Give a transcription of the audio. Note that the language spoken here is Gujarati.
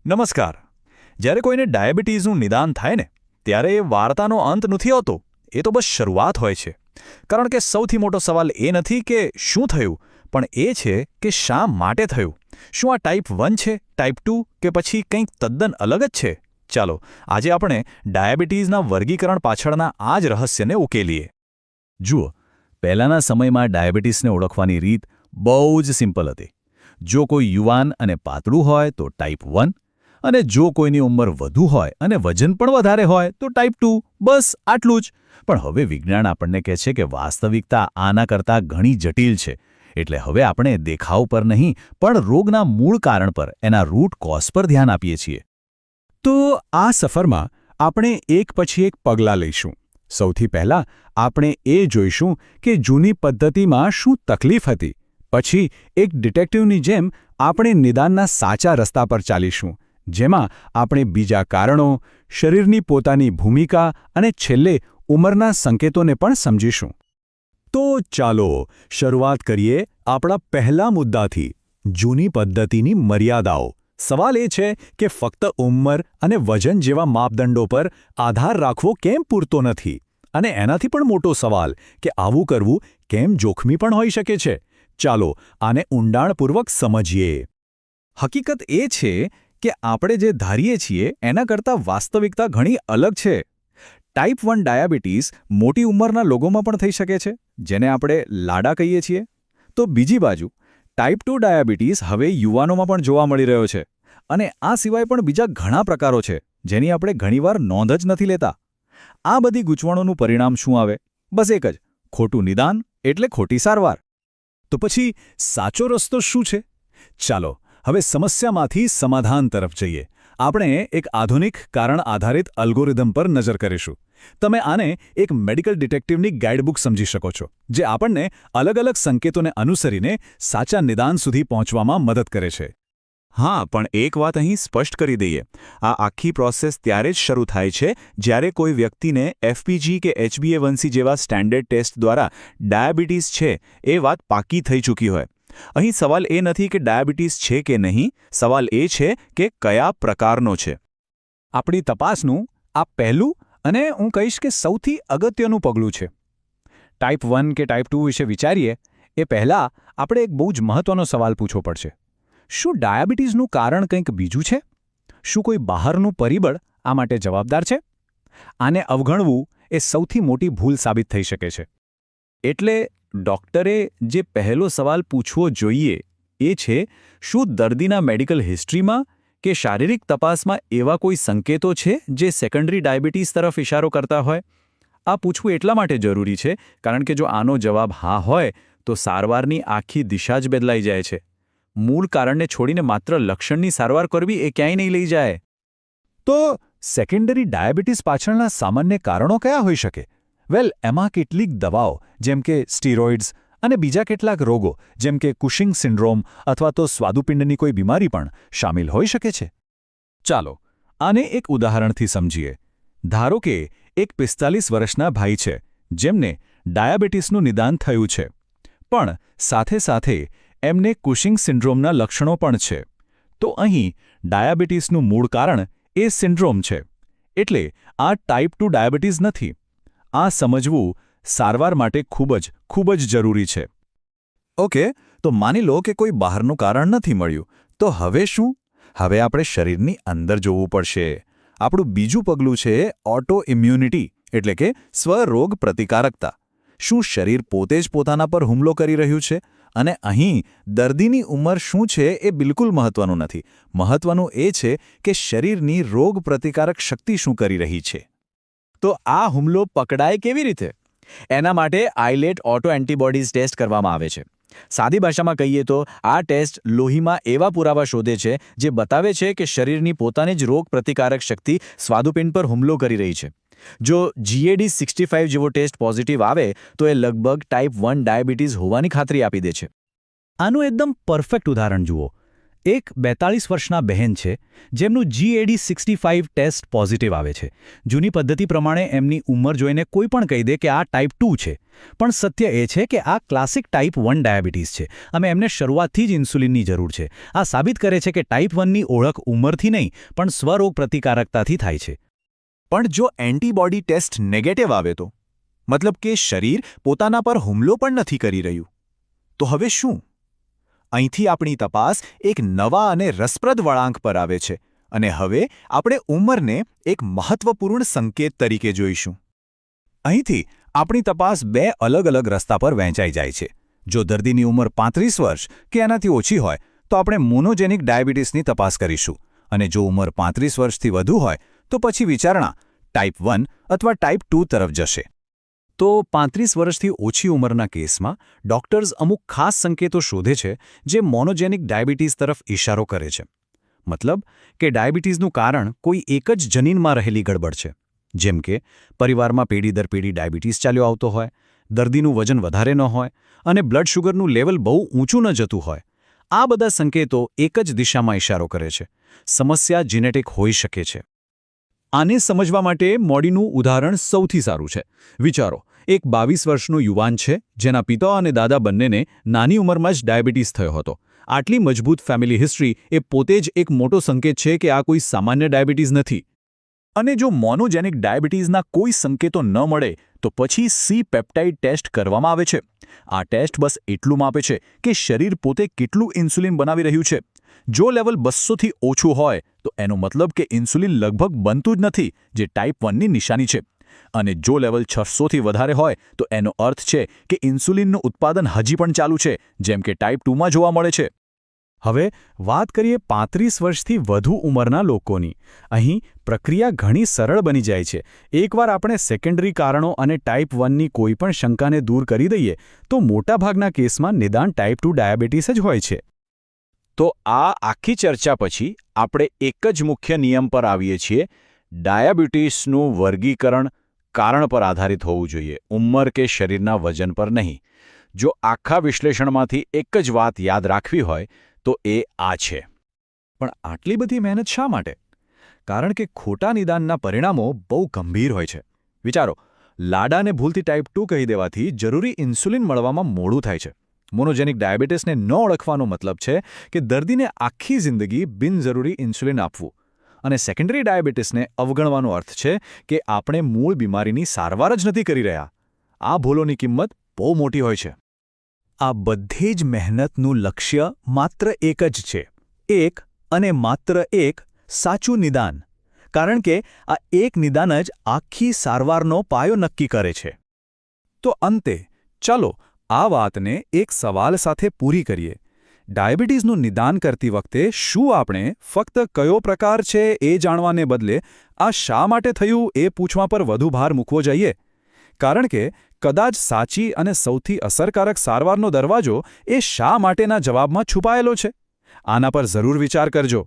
નમસ્કાર. જ્યારે કોઈને ડાયાબિટીસનું નિદાન થાય ને ત્યારે એ વાર્તાનો અંત નથી હોતો, એ તો બસ શરૂઆત હોય છે. કારણ કે સૌથી મોટો સવાલ એ નથી કે શું થયું, પણ એ છે કે શા માટે થયું. શું આ ટાઈપ 1 છે, ટાઈપ 2 કે પછી કંઈક તદ્દન અલગ જ છે? ચાલો આજે આપણે ડાયાબિટીસના વર્ગીકરણ પાછળના આ જ રહસ્યને ઉકેલીએ. જુઓ, પહેલાંના સમયમાં ડાયાબિટીસને ઓળખવાની રીત બહુ જ સિમ્પલ હતી. જો કોઈ યુવાન અને પાતળું હોય તો ટાઈપ 1, અને જો કોઈની ઉંમર વધુ હોય અને વજન પણ વધારે હોય તો ટાઈપ 2. બસ આટલું જ. પણ હવે વિજ્ઞાન આપણને કહે છે કે વાસ્તવિકતા આના કરતાં ઘણી જટિલ છે. એટલે હવે આપણે દેખાવ પર નહીં પણ રોગના મૂળ કારણ પર, એના રૂટ કોઝ પર ધ્યાન આપીએ છીએ. તો આ સફરમાં આપણે એક પછી એક પગલાં લઈશું. સૌથી પહેલાં આપણે એ જોઈશું કે જૂની પદ્ધતિમાં શું તકલીફ હતી. પછી એક ડિટેક્ટિવની જેમ આપણે નિદાનના સાચા રસ્તા પર ચાલીશું, જેમાં આપણે બીજા કારણો, શરીરની પોતાની ભૂમિકા અને છેલ્લે ઉંમરના સંકેતોને પણ સમજીશું. તો ચાલો શરૂઆત કરીએ આપણા પહેલા મુદ્દાથી, જૂની પદ્ધતિની મર્યાદાઓ. સવાલ એ છે કે ફક્ત ઉંમર અને વજન જેવા માપદંડો પર આધાર રાખવો કેમ પૂરતો નથી? અને એનાથી પણ મોટો સવાલ કે આવું કરવું કેમ જોખમી પણ હોઈ શકે છે? ચાલો આને ઊંડાણપૂર્વક સમજીએ. હકીકત એ છે કે આપણે જે ધારીએ છીએ એના કરતાં વાસ્તવિકતા ઘણી અલગ છે. ટાઈપ 1 ડાયાબિટીસ મોટી ઉંમરના લોકોમાં પણ થઈ શકે છે, જેને આપણે લાડા કહીએ છીએ. તો બીજી બાજુ ટાઈપ 2 ડાયાબિટીસ હવે યુવાનોમાં પણ જોવા મળી રહ્યો છે. અને આ સિવાય પણ બીજા ઘણા પ્રકારો છે જેની આપણે ઘણીવાર નોંધ જ નથી લેતા. આ બધી ગૂંચવણોનું પરિણામ શું આવે? બસ એક જ, ખોટું નિદાન એટલે ખોટી સારવાર. તો પછી સાચો રસ્તો શું છે? ચાલો હવે સમસ્યામાંથી સમાધાન તરફ જઈએ. આપણે એક આધુનિક કારણ આધારિત અલ્ગોરિધમ પર નજર કરીશું. તમે આને એક મેડિકલ ડિટેક્ટિવની ગાઈડબુક સમજી શકો છો, જે આપણને અલગ અલગ સંકેતોને અનુસરીને સાચા નિદાન સુધી પહોંચવામાં મદદ કરે છે. હા, પણ એક વાત અહીં સ્પષ્ટ કરી દઈએ. આ આખી પ્રોસેસ ત્યારે જ શરૂ થાય છે જ્યારે કોઈ વ્યક્તિને FPG કે HbA1c જેવા સ્ટેન્ડર્ડ ટેસ્ટ દ્વારા ડાયાબિટીસ છે એ વાત પાકી થઈ ચૂકી હોય. અહીં સવાલ એ નથી કે ડાયાબિટીસ છે કે નહીં, સવાલ એ છે કે કયા પ્રકારનો છે. આપણી તપાસનું આ પહેલું અને હું કહીશ કે સૌથી અગત્યનું પગલું છે. ટાઈપ 1 કે ટાઈપ 2 વિશે વિચારીએ એ પહેલાં આપણે એક બહુ જ મહત્વનો સવાલ પૂછવો પડશે. શું ડાયાબિટીસનું કારણ કંઈક બીજું છે? શું કોઈ બહારનું પરિબળ આ માટે જવાબદાર છે? આને અવગણવું એ સૌથી મોટી ભૂલ સાબિત થઈ શકે છે. એટલે ડૉક્ટરે જે પહેલો સવાલ પૂછવો જોઈએ એ છે, શું દર્દીના મેડિકલ હિસ્ટ્રીમાં કે શારીરિક તપાસમાં એવા કોઈ સંકેતો છે જે સેકન્ડરી ડાયાબિટીસ તરફ ઇશારો કરતા હોય? આ પૂછવું એટલા માટે જરૂરી છે કારણ કે જો આનો જવાબ હા હોય તો સારવારની આખી દિશા જ બદલાઈ જાય છે. મૂળ કારણને છોડીને માત્ર લક્ષણની સારવાર કરવી એ ક્યાંય નહીં લઈ જાય. તો સેકન્ડરી ડાયાબિટીસ પાછળના સામાન્ય કારણો કયા હોઈ શકે? વેલ, એમાં કેટલીક દવાઓ જેમ કે સ્ટીરોઇડ્સ અને બીજા કેટલાક રોગો જેમ કે કુશિંગ સિન્ડ્રોમ અથવા તો સ્વાદુપિંડની કોઈ બીમારી પણ શામેલ હોઈ શકે છે. ચાલો આને એક ઉદાહરણથી સમજીએ. ધારો કે એક 45 વર્ષના ભાઈ છે જેમને ડાયાબિટીસનું નિદાન થયું છે, પણ સાથે સાથે એમને કુશિંગ સિન્ડ્રોમના લક્ષણો પણ છે. તો અહીં ડાયાબિટીસનું મૂળ કારણ એ સિન્ડ્રોમ છે. એટલે આ ટાઈપ 2 ડાયાબિટીસ નથી. આ સમજવું સારવાર માટે ખૂબ જ જરૂરી છે. ઓકે, તો માની લો કે કોઈ બહારનું કારણ નથી મળ્યું. તો હવે શું? હવે આપણે શરીરની અંદર જોવું પડશે. આપણું બીજું પગલું છે ઓટો ઇમ્યુનિટી, એટલે કે સ્વરોગ પ્રતિકારકતા. શું શરીર પોતે જ પોતાના પર હુમલો કરી રહ્યું છે? અને અહીં દર્દીની ઉંમર શું છે એ બિલકુલ મહત્વનું નથી. મહત્વનું એ છે કે શરીરની રોગ પ્રતિકારક શક્તિ શું કરી રહી છે. તો આ હુમલો પકડાય કેવી રીતે? એના માટે આઇલેટ ઓટો એન્ટીબોડીઝ ટેસ્ટ કરવામાં આવે છે. સાદી ભાષામાં કહીએ તો આ ટેસ્ટ લોહીમાં એવા પુરાવા શોધે છે જે બતાવે છે કે શરીરની પોતાની જ રોગ પ્રતિકારક શક્તિ સ્વાદુપિંડ પર હુમલો કરી રહી છે. જો GAD65 જેવો ટેસ્ટ પોઝિટિવ આવે તો એ લગભગ ટાઈપ 1 ડાયાબિટીસ હોવાની ખાતરી આપી દે છે. આનું એકદમ પરફેક્ટ ઉદાહરણ જુઓ. એક 42 વર્ષના બહેન છે જેમનું GAD65 ટેસ્ટ પોઝિટિવ આવે છે. જૂની પદ્ધતિ પ્રમાણે એમની ઉંમર જોઈને કોઈ પણ કહી દે કે આ ટાઈપ 2 છે. પણ સત્ય એ છે કે આ ક્લાસિક ટાઈપ 1 ડાયાબિટીસ છે અને એમને શરૂઆતથી જ ઇન્સ્યુલિનની જરૂર છે. આ સાબિત કરે છે કે ટાઈપ 1ની ઓળખ ઉંમરથી નહીં પણ સ્વરોગ પ્રતિકારકતાથી થાય છે. પણ જો એન્ટીબોડી ટેસ્ટ નેગેટિવ આવે તો મતલબ કે શરીર પોતાના પર હુમલો પણ નથી કરી રહ્યું, તો હવે શું? અહીંથી આપણી તપાસ એક નવા અને રસપ્રદ વળાંક પર આવે છે અને હવે આપણે ઉંમરને એક મહત્વપૂર્ણ સંકેત તરીકે જોઈશું. અહીંથી આપણી તપાસ બે અલગ અલગ રસ્તા પર વહેંચાઈ જાય છે. જો દર્દીની ઉંમર 35 વર્ષ કે એનાથી ઓછી હોય તો આપણે મોનોજેનિક ડાયાબિટીસની તપાસ કરીશું અને જો ઉંમર 35 વર્ષથી વધુ હોય તો પછી વિચારણા ટાઈપ 1 અથવા ટાઈપ 2 તરફ જશે. તો 35 વર્ષથી ઓછી ઉંમરના કેસમાં ડોક્ટર્સ અમુક ખાસ સંકેતો શોધે છે જે મોનોજેનિક ડાયાબિટીસ તરફ ઇશારો કરે છે. મતલબ કે ડાયાબિટીસનું કારણ કોઈ એક જ જનીનમાં રહેલી ગડબડ છે. જેમ કે પરિવારમાં પેઢી દર પેઢી ડાયાબિટીસ ચાલ્યો આવતો હોય, દર્દીનું વજન વધારે ન હોય અને બ્લડ શુગરનું લેવલ બહુ ઊંચું ન જતું હોય. આ બધા સંકેતો એક જ દિશામાં ઇશારો કરે છે. સમસ્યા જીનેટિક હોઈ શકે છે. આને સમજવા માટે મોડીનું ઉદાહરણ સૌથી સારું છે. વિચારો, એક 22 વર્ષનો યુવાન છે જેના પિતા અને દાદા બંનેને નાની ઉંમરમાં જ ડાયાબિટીસ થયો હતો. આટલી મજબૂત ફેમિલી હિસ્ટ્રી એ પોતે જ એક મોટો સંકેત છે કે આ કોઈ સામાન્ય ડાયાબિટીસ નથી. અને જો મોનોજેનિક ડાયાબિટીસના કોઈ સંકેતો ન મળે તો પછી સી પેપ્ટાઇડ ટેસ્ટ કરવામાં આવે છે. આ ટેસ્ટ બસ એટલું માપે છે કે શરીર પોતે કેટલું ઇન્સ્યુલિન બનાવી રહ્યું છે. જો લેવલ 200થી ઓછું હોય તો એનો મતલબ કે ઇન્સ્યુલિન લગભગ બનતું જ નથી, જે ટાઈપ 1ની નિશાની છે. અને જો લેવલ 600થી વધારે હોય તો એનો અર્થ છે કે ઇન્સ્યુલિનનું ઉત્પાદન હજી પણ ચાલુ છે, જેમ કે ટાઈપ 2માં જોવા મળે છે. હવે વાત કરીએ 35 વર્ષથી વધુ ઉંમરના લોકોની. અહીં પ્રક્રિયા ઘણી સરળ બની જાય છે. એકવાર આપણે સેકન્ડરી કારણો અને ટાઈપ 1ની કોઈપણ શંકાને દૂર કરી દઈએ તો મોટાભાગના કેસમાં નિદાન ટાઈપ 2 ડાયાબિટીસ જ હોય છે. તો આ આખી ચર્ચા પછી આપણે એક જ મુખ્ય નિયમ પર આવીએ છીએ. ડાયાબિટીસનું વર્ગીકરણ કારણ પર આધારિત હોવું જોઈએ, ઉંમર કે શરીરના વજન પર નહીં. જો આખા વિશ્લેષણમાંથી એક જ વાત યાદ રાખવી હોય તો એ આ છે. પણ આટલી બધી મહેનત શા માટે? કારણ કે ખોટા નિદાનના પરિણામો બહુ ગંભીર હોય છે. વિચારો, લાડાને ભૂલથી ટાઈપ 2 કહી દેવાથી જરૂરી ઇન્સ્યુલિન મળવામાં મોડું થાય છે. મોનોજેનિક ડાયાબિટીસને ન ઓળખવાનો મતલબ છે કે દર્દીને આખી જિંદગી બિનજરૂરી ઇન્સ્યુલિન આપવું. અને સેકન્ડરી ડાયાબિટીસને અવગણવાનો અર્થ છે કે આપણે મૂળ બીમારીની સારવાર જ નથી કરી રહ્યા. આ ભૂલોની કિંમત બહુ મોટી હોય છે. આ બધી જ મહેનતનું લક્ષ્ય માત્ર એક જ છે, એક અને માત્ર એક સાચું નિદાન. કારણ કે આ એક નિદાન જ આખી સારવારનો પાયો નક્કી કરે છે. તો અંતે ચાલો આ વાતને એક સવાલ સાથે પૂરી કરીએ. ડાયાબિટીસનું નિદાન કરતી વખતે શું આપણે ફક્ત કયો પ્રકાર છે એ જાણવાને બદલે આ શા માટે થયું એ પૂછવા પર વધુ ભાર મૂકવો જોઈએ? કારણ કે કદાચ સાચી અને સૌથી અસરકારક સારવારનો દરવાજો એ શા માટેના જવાબમાં છુપાયેલો છે. આના પર જરૂર વિચાર કરજો.